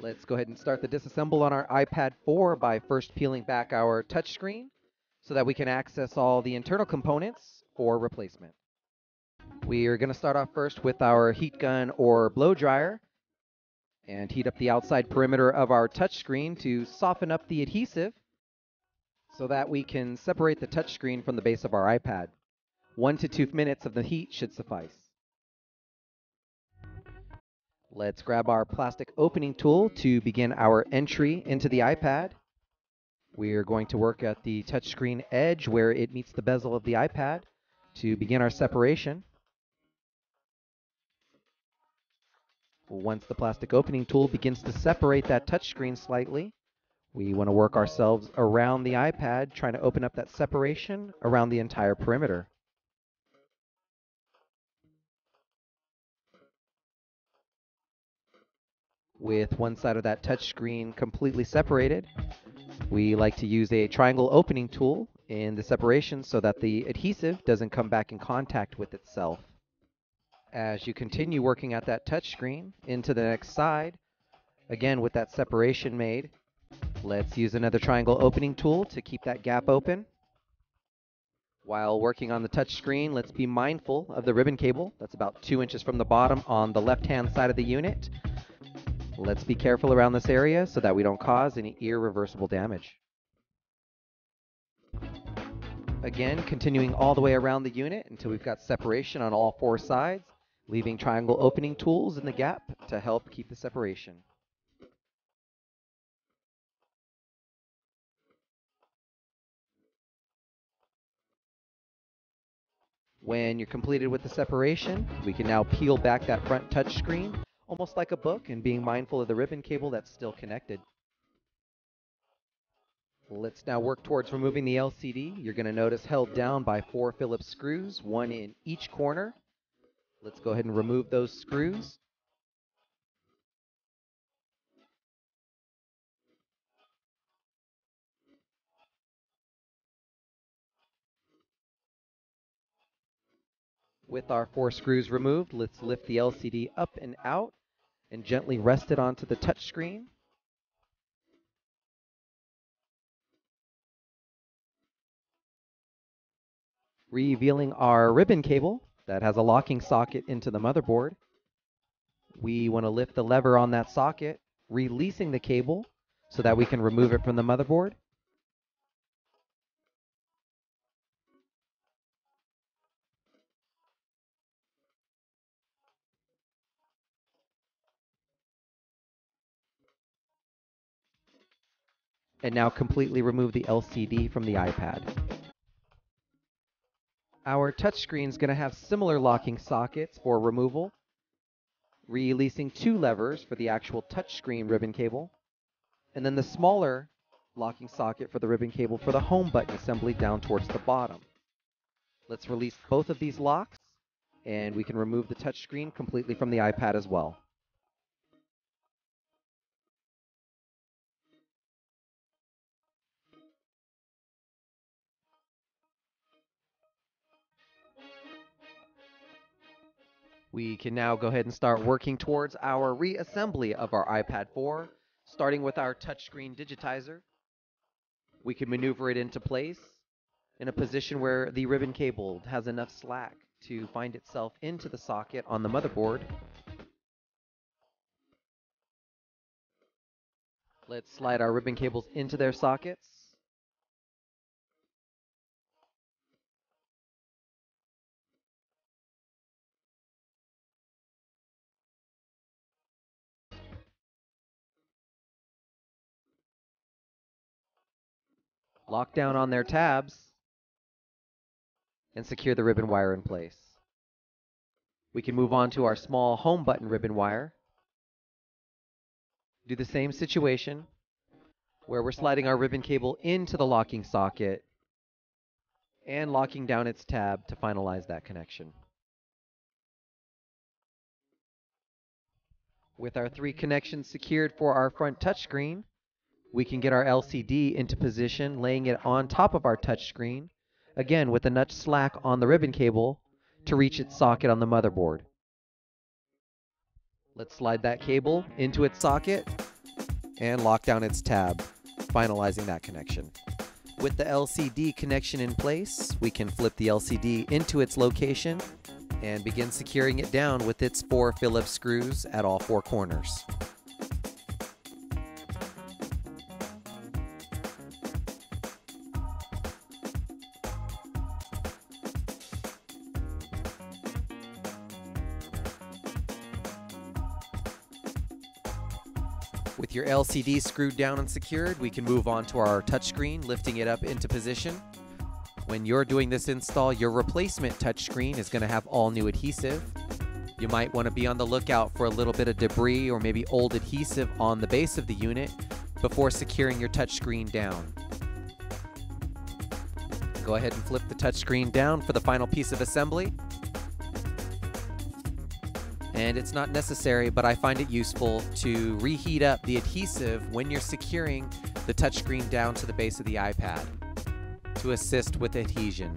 Let's go ahead and start the disassemble on our iPad 4 by first peeling back our touchscreen so that we can access all the internal components for replacement. We are going to start off first with our heat gun or blow dryer and heat up the outside perimeter of our touchscreen to soften up the adhesive so that we can separate the touchscreen from the base of our iPad. 1 to 2 minutes of the heat should suffice. Let's grab our plastic opening tool to begin our entry into the iPad. We are going to work at the touchscreen edge where it meets the bezel of the iPad to begin our separation. Once the plastic opening tool begins to separate that touchscreen slightly, we want to work ourselves around the iPad, trying to open up that separation around the entire perimeter. With one side of that touchscreen completely separated, we like to use a triangle opening tool in the separation so that the adhesive doesn't come back in contact with itself. As you continue working at that touchscreen into the next side, again with that separation made, let's use another triangle opening tool to keep that gap open. While working on the touchscreen, let's be mindful of the ribbon cable. That's about 2 inches from the bottom on the left-hand side of the unit. Let's be careful around this area so that we don't cause any irreversible damage. Again, continuing all the way around the unit until we've got separation on all 4 sides, leaving triangle opening tools in the gap to help keep the separation. When you're completed with the separation, we can now peel back that front touchscreen, almost like a book, and being mindful of the ribbon cable that's still connected. Let's now work towards removing the LCD. You're going to notice held down by 4 Phillips screws, 1 in each corner. Let's go ahead and remove those screws. With our 4 screws removed, let's lift the LCD up and out and gently rest it onto the touchscreen. Revealing our ribbon cable that has a locking socket into the motherboard. We want to lift the lever on that socket, releasing the cable so that we can remove it from the motherboard. And now completely remove the LCD from the iPad. Our touchscreen is going to have similar locking sockets for removal, releasing 2 levers for the actual touchscreen ribbon cable, and then the smaller locking socket for the ribbon cable for the home button assembly down towards the bottom. Let's release both of these locks, and we can remove the touchscreen completely from the iPad as well. We can now go ahead and start working towards our reassembly of our iPad 4, starting with our touchscreen digitizer. We can maneuver it into place in a position where the ribbon cable has enough slack to find itself into the socket on the motherboard. Let's slide our ribbon cables into their sockets. Lock down on their tabs, and secure the ribbon wire in place. We can move on to our small home button ribbon wire. Do the same situation where we're sliding our ribbon cable into the locking socket and locking down its tab to finalize that connection. With our 3 connections secured for our front touchscreen, we can get our LCD into position, laying it on top of our touchscreen, again with enough slack on the ribbon cable to reach its socket on the motherboard. Let's slide that cable into its socket and lock down its tab, finalizing that connection. With the LCD connection in place, we can flip the LCD into its location and begin securing it down with its 4 Phillips screws at all 4 corners. With your LCD screwed down and secured, we can move on to our touchscreen, lifting it up into position. When you're doing this install, your replacement touchscreen is going to have all new adhesive. You might want to be on the lookout for a little bit of debris or maybe old adhesive on the base of the unit before securing your touchscreen down. Go ahead and flip the touchscreen down for the final piece of assembly. And it's not necessary, but I find it useful to reheat up the adhesive when you're securing the touchscreen down to the base of the iPad to assist with adhesion.